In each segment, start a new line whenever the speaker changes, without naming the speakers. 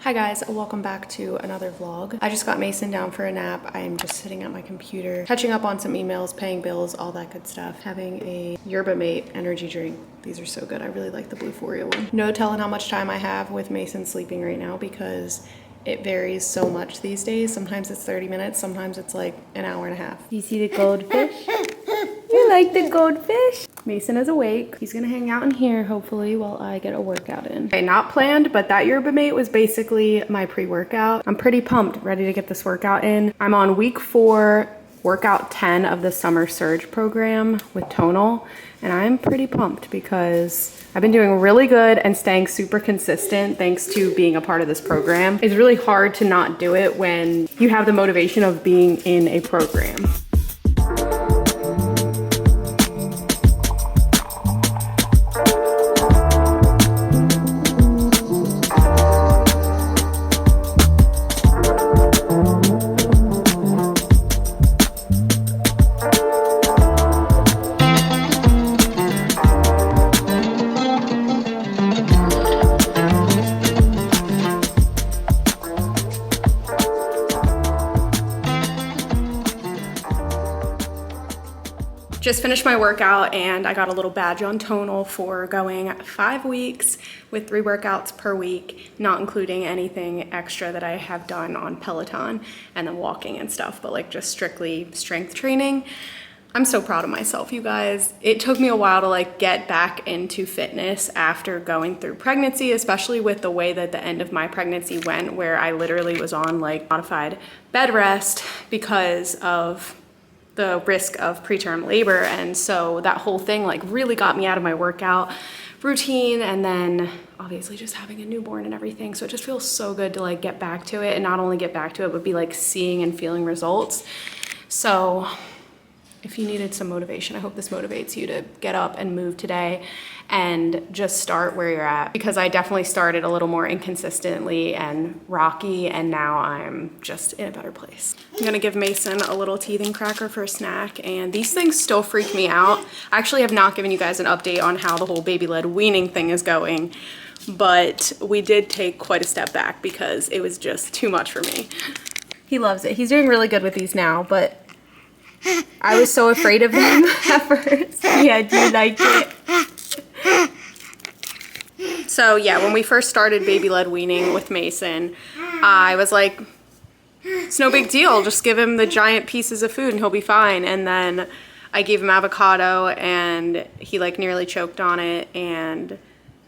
Hi guys, welcome back to another vlog. I just got Mason down for a nap. I am just sitting at my computer, catching up on some emails, paying bills, all that good stuff. Having a Yerba Mate energy drink. These are so good. I really like the blue Foria one. No telling how much time I have with Mason sleeping right now because it varies so much these days. Sometimes it's 30 minutes, sometimes it's like an hour and a half.
You see the goldfish? You like the goldfish?
Mason is awake. He's gonna hang out in here hopefully while I get a workout in. Okay, not planned, but that Yerba Mate was basically my pre-workout. I'm pretty pumped, ready to get this workout in. I'm on week 4, workout 10 of the summer surge program with Tonal, and I'm pretty pumped because I've been doing really good and staying super consistent thanks to being a part of this program. It's really hard to not do it when you have the motivation of being in a program. Just finished my workout and I got a little badge on Tonal for going 5 weeks with 3 workouts per week, not including anything extra that I have done on Peloton and then walking and stuff, but like just strictly strength training. I'm so proud of myself, you guys. It took me a while to like get back into fitness after going through pregnancy, especially with the way that the end of my pregnancy went, where I literally was on like modified bed rest because of the risk of preterm labor. And so that whole thing like really got me out of my workout routine, and then obviously just having a newborn and everything. So it just feels so good to like get back to it, and not only get back to it, but be like seeing and feeling results. So if you needed some motivation, I hope this motivates you to get up and move today and just start where you're at, because I definitely started a little more inconsistently and rocky, and now I'm just in a better place. I'm gonna give Mason a little teething cracker for a snack, and these things still freak me out. I actually have not given you guys an update on how the whole baby-led weaning thing is going, but we did take quite a step back because it was just too much for me. He loves it. He's doing really good with these now, but I was so afraid of him at first.
Yeah, do you like it?
So yeah, when we first started baby-led weaning with Mason, I was like, it's no big deal. Just give him the giant pieces of food and he'll be fine. And then I gave him avocado and he like nearly choked on it, and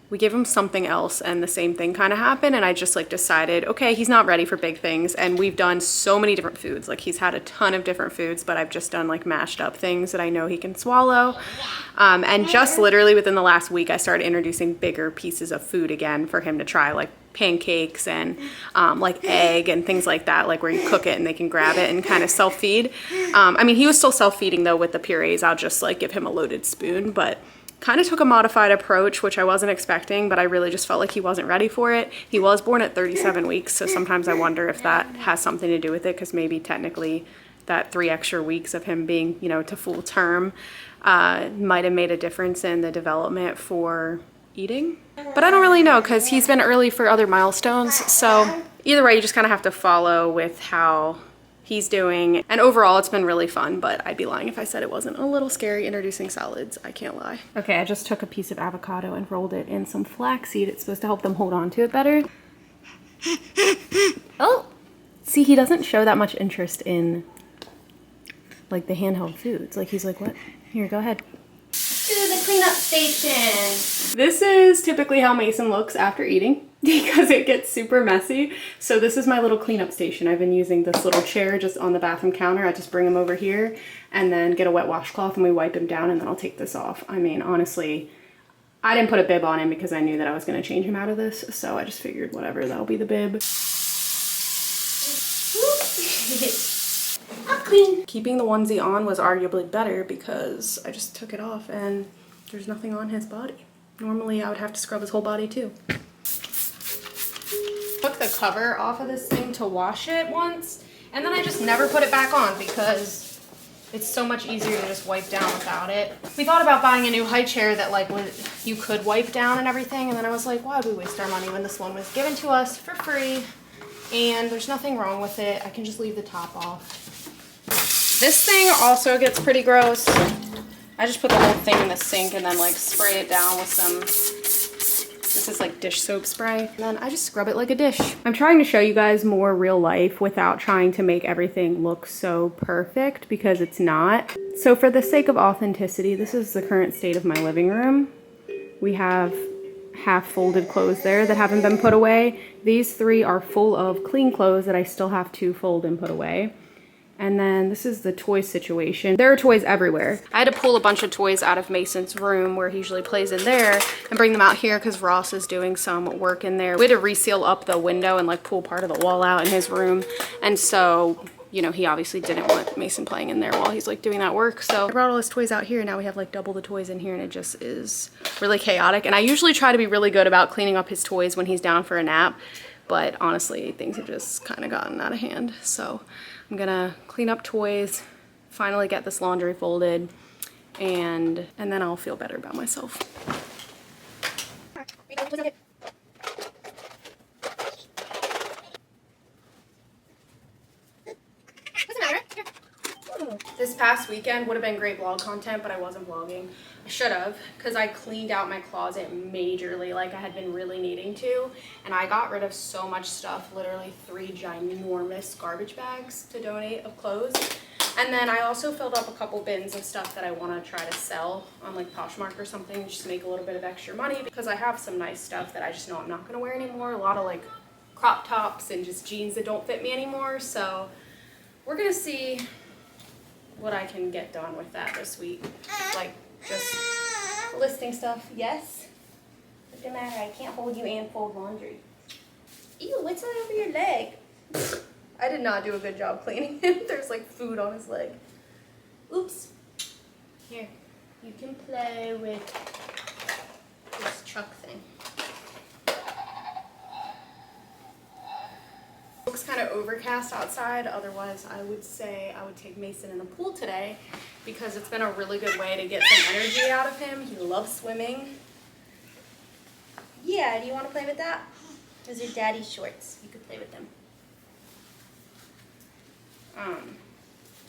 we gave him something else and the same thing kind of happened, and I just like decided, okay, he's not ready for big things. And we've done so many different foods. Like he's had a ton of different foods, but I've just done like mashed up things that I know he can swallow. And just literally within the last week, I started introducing bigger pieces of food again for him to try, like pancakes and like egg and things like that, like where you cook it and they can grab it and kind of self-feed. I mean, he was still self-feeding though with the purees. I'll just like give him a loaded spoon, but kind of took a modified approach, which I wasn't expecting, but I really just felt like he wasn't ready for it. He was born at 37 weeks, so sometimes I wonder if that has something to do with it, because maybe technically that 3 extra weeks of him being, you know, to full term might have made a difference in the development for eating. But I don't really know, because he's been early for other milestones, so either way, you just kind of have to follow with how he's doing. And overall, it's been really fun, but I'd be lying if I said it wasn't a little scary introducing solids. I can't lie. Okay, I just took a piece of avocado and rolled it in some flaxseed. It's supposed to help them hold on to it better. Oh! See, he doesn't show that much interest in like the handheld foods. Like he's like, what? Here, go ahead.
To the cleanup station.
This is typically how Mason looks after eating because it gets super messy. So this is my little cleanup station. I've been using this little chair just on the bathroom counter. I just bring him over here and then get a wet washcloth and we wipe him down, and then I'll take this off. I mean, honestly, I didn't put a bib on him because I knew that I was going to change him out of this. So I just figured whatever, that'll be the bib.
Clean.
Keeping the onesie on was arguably better because I just took it off and there's nothing on his body. Normally I would have to scrub his whole body too. Took the cover off of this thing to wash it once, and then I just never put it back on because it's so much easier to just wipe down without it. We thought about buying a new high chair that like would you could wipe down and everything. And then I was like, why would we waste our money when this one was given to us for free? And there's nothing wrong with it. I can just leave the top off. This thing also gets pretty gross. I just put the whole thing in the sink and then like spray it down with some, this is like dish soap spray. And then I just scrub it like a dish. I'm trying to show you guys more real life without trying to make everything look so perfect because it's not. So for the sake of authenticity, this is the current state of my living room. We have half folded clothes there that haven't been put away. These 3 are full of clean clothes that I still have to fold and put away. And then this is the toy situation. There are toys everywhere. I had to pull a bunch of toys out of Mason's room where he usually plays in there and bring them out here because Ross is doing some work in there. We had to reseal up the window and like pull part of the wall out in his room. And so, you know, he obviously didn't want Mason playing in there while he's like doing that work. So I brought all his toys out here. Now we have like double the toys in here and it just is really chaotic. And I usually try to be really good about cleaning up his toys when he's down for a nap. But honestly, things have just kind of gotten out of hand. So I'm gonna clean up toys, finally get this laundry folded, and then I'll feel better about myself. This past weekend would have been great vlog content, but I wasn't vlogging. I should have, because I cleaned out my closet majorly, like I had been really needing to, and I got rid of so much stuff, literally 3 ginormous garbage bags to donate of clothes. And then I also filled up a couple bins of stuff that I want to try to sell on like Poshmark or something, just to make a little bit of extra money, because I have some nice stuff that I just know I'm not going to wear anymore. A lot of like crop tops and just jeans that don't fit me anymore. So we're going to see what I can get done with that this week. Like just listing stuff. Yes? What's the matter? I can't hold you and fold laundry. Ew, what's that over your leg? I did not do a good job cleaning him. There's like food on his leg. Oops. Here, you can play with this truck thing. Looks kind of overcast outside. Otherwise, I would say I would take Mason in the pool today because it's been a really good way to get some energy out of him. He loves swimming. Yeah, do you want to play with that? Those are daddy's shorts. You could play with them.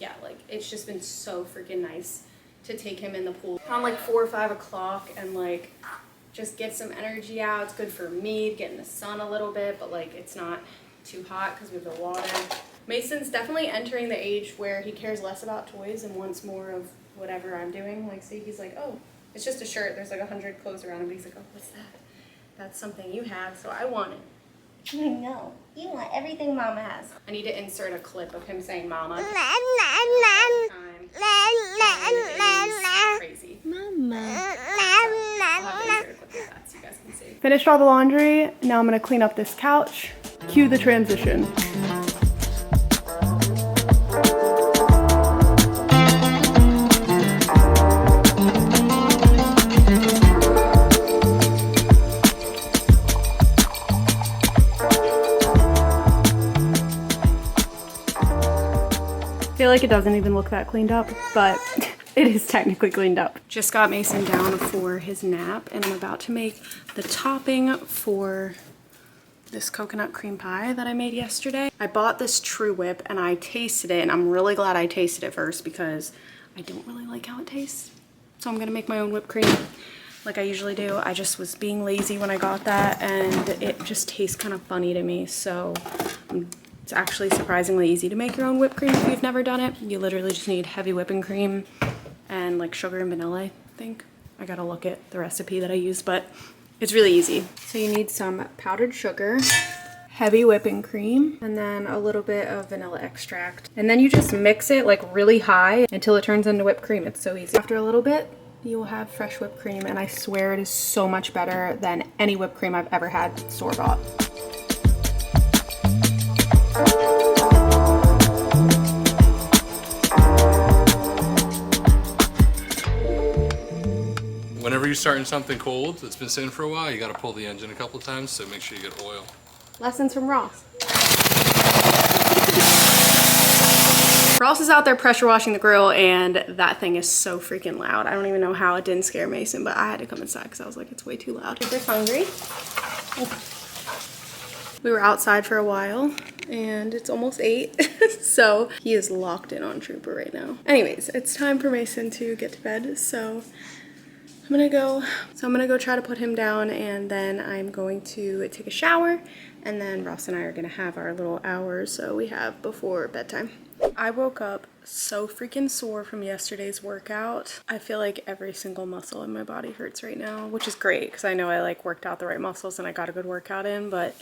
Yeah, like it's just been so freaking nice to take him in the pool on like 4 or 5 o'clock and like just get some energy out. It's good for me to get in the sun a little bit, but like it's not too hot because we have the water. Mason's definitely entering the age where he cares less about toys and wants more of whatever I'm doing. Like, see, he's like, oh, it's just a shirt. There's like 100 clothes around him. But he's like, oh, what's that? That's something you have, so I want it. I know. You want everything Mama has. I need to insert a clip of him saying Mama. Crazy. Mama. So you guys can see. Finished all the laundry. Now I'm going to clean up this couch. Cue the transition. I feel like it doesn't even look that cleaned up, but it is technically cleaned up. Just got Mason down for his nap, and I'm about to make the topping for this coconut cream pie that I made yesterday. I bought this True Whip and I tasted it, and I'm really glad I tasted it first because I don't really like how it tastes. So I'm gonna make my own whipped cream like I usually do. I just was being lazy when I got that, and it just tastes kind of funny to me. So it's actually surprisingly easy to make your own whipped cream if you've never done it. You literally just need heavy whipping cream and like sugar and vanilla, I think. I gotta look at the recipe that I used, but it's really easy. So you need some powdered sugar, heavy whipping cream, and then a little bit of vanilla extract. And then you just mix it like really high until it turns into whipped cream. It's so easy. After a little bit, you will have fresh whipped cream, and I swear it is so much better than any whipped cream I've ever had store-bought.
Whenever you're starting something cold that's been sitting for a while, you got to pull the engine a couple times, so make sure you get oil.
Lessons from Ross. Ross is out there pressure washing the grill, and that thing is so freaking loud. I don't even know how it didn't scare Mason, but I had to come inside because I was like, it's way too loud. Cooper's hungry. We were outside for a while, and it's almost 8, so he is locked in on Trooper right now. Anyways, it's time for Mason to get to bed, so I'm gonna go try to put him down, and then I'm going to take a shower, and then Ross and I are gonna have our little hour so we have before bedtime. I woke up so freaking sore from yesterday's workout. I feel like every single muscle in my body hurts right now, which is great because I know I like worked out the right muscles and I got a good workout in, but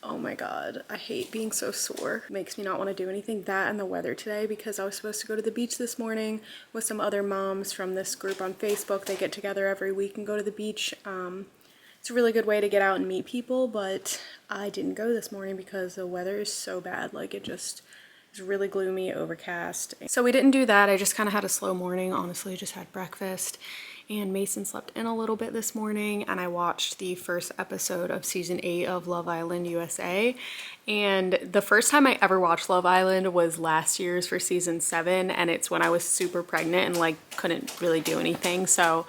oh my god, I hate being so sore. It makes me not want to do anything. That and the weather today, because I was supposed to go to the beach this morning with some other moms from this group on Facebook. They get together every week and go to the beach. It's a really good way to get out and meet people, but I didn't go this morning because the weather is so bad. Like, it just is really gloomy, overcast. So we didn't do that. I just kind of had a slow morning. Honestly, just had breakfast. And Mason slept in a little bit this morning, and I watched the first episode of season 8 of Love Island USA. And the first time I ever watched Love Island was last year's for season 7, and it's when I was super pregnant and like couldn't really do anything. So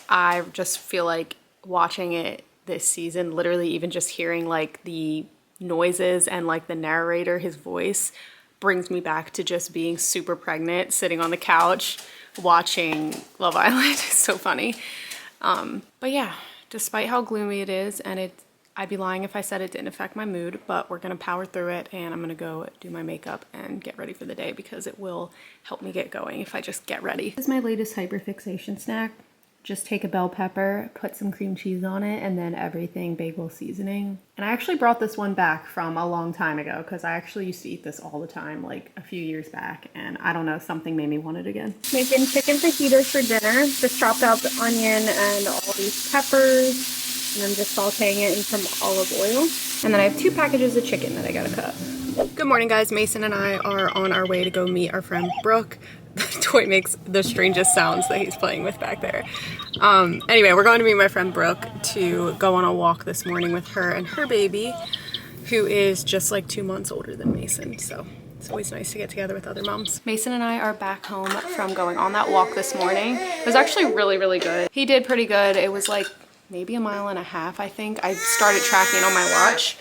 I just feel like watching it this season, literally even just hearing like the noises and like the narrator, his voice, brings me back to just being super pregnant, sitting on the couch watching Love Island. It's so funny. But yeah, despite how gloomy it is, and I'd be lying if I said it didn't affect my mood, but we're gonna power through it, and I'm gonna go do my makeup and get ready for the day because it will help me get going if I just get ready. This is my latest hyperfixation snack. Just take a bell pepper, put some cream cheese on it, and then everything bagel seasoning. And I actually brought this one back from a long time ago because I actually used to eat this all the time, like a few years back, and I don't know, something made me want it again. Making chicken fajitas for dinner. Just chopped out the onion and all these peppers, and I'm just sauteing it in some olive oil. And then I have 2 packages of chicken that I gotta cut. Good morning, guys. Mason and I are on our way to go meet our friend Brooke. The toy makes the strangest sounds that he's playing with back there. Anyway, we're going to meet my friend Brooke to go on a walk this morning with her and her baby, who is just like 2 months older than Mason. So it's always nice to get together with other moms. Mason and I are back home from going on that walk this morning. It was actually really, really good. He did pretty good. It was like maybe 1.5 miles, I think. I started tracking on my watch,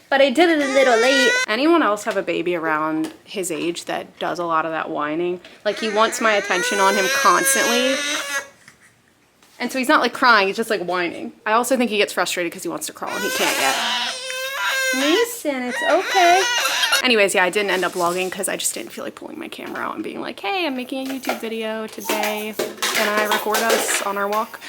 but I did it a little late. Anyone else have a baby around his age that does a lot of that whining? Like, he wants my attention on him constantly. And so he's not like crying, he's just like whining. I also think he gets frustrated because he wants to crawl and he can't yet. Mason, it's okay. Anyways, yeah, I didn't end up vlogging because I just didn't feel like pulling my camera out and being like, hey, I'm making a YouTube video today. Can I record us on our walk?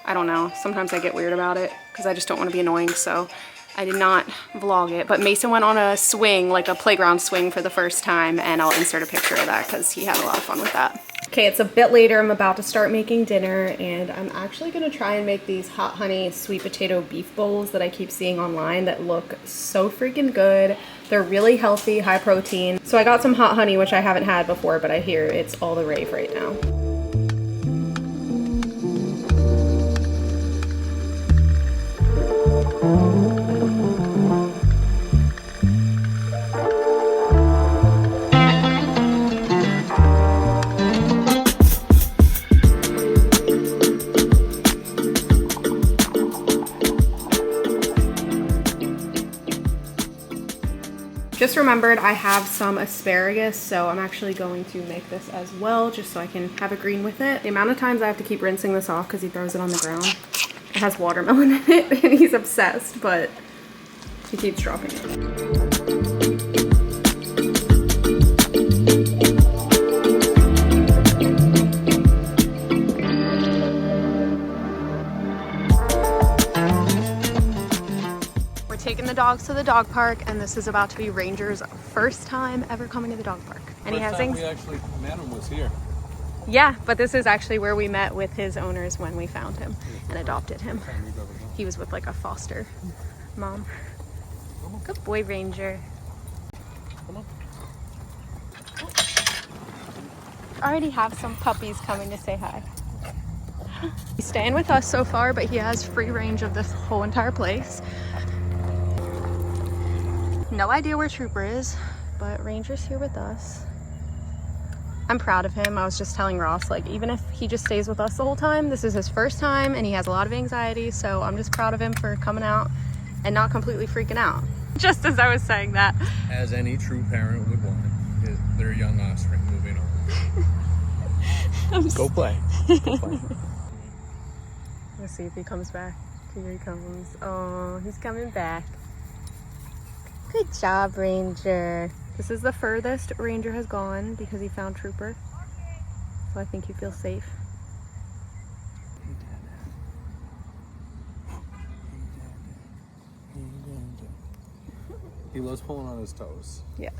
I don't know. Sometimes I get weird about it because I just don't want to be annoying, so I did not vlog it. But Mason went on a swing, like a playground swing for the first time, and I'll insert a picture of that because he had a lot of fun with that. Okay, it's a bit later. I'm about to start making dinner, and I'm actually gonna try and make these hot honey sweet potato beef bowls that I keep seeing online that look so freaking good. They're really healthy, high protein. So I got some hot honey, which I haven't had before, but I hear it's all the rave right now. Just remembered I have some asparagus, so I'm actually going to make this as well, just so I can have a green with it. The amount of times I have to keep rinsing this off because he throws it on the ground. It has watermelon in it, and he's obsessed, but he keeps dropping it. Taking the dogs to the dog park, and this is about to be Ranger's first time ever coming to the dog park. And he has things. We actually met him was here. Yeah, but this is actually where we met with his owners when we found him and adopted him. He was with like a foster mom. Good boy, Ranger. Come on. I already have some puppies coming to say hi. He's staying with us so far, but he has free range of this whole entire place. No idea where Trooper is, but Ranger's here with us. I'm proud of him. I was just telling Ross, like, even if he just stays with us the whole time, this is his first time and he has a lot of anxiety, so I'm just proud of him for coming out and not completely freaking out. Just as I was saying that.
As any true parent would want, is their young offspring moving on. Go play. Go play.
Let's see if he comes back. Here he comes. Oh, he's coming back. Good job, Ranger. This is the furthest Ranger has gone because he found Trooper. So I think he feels safe.
He loves pulling on his toes.
Yes.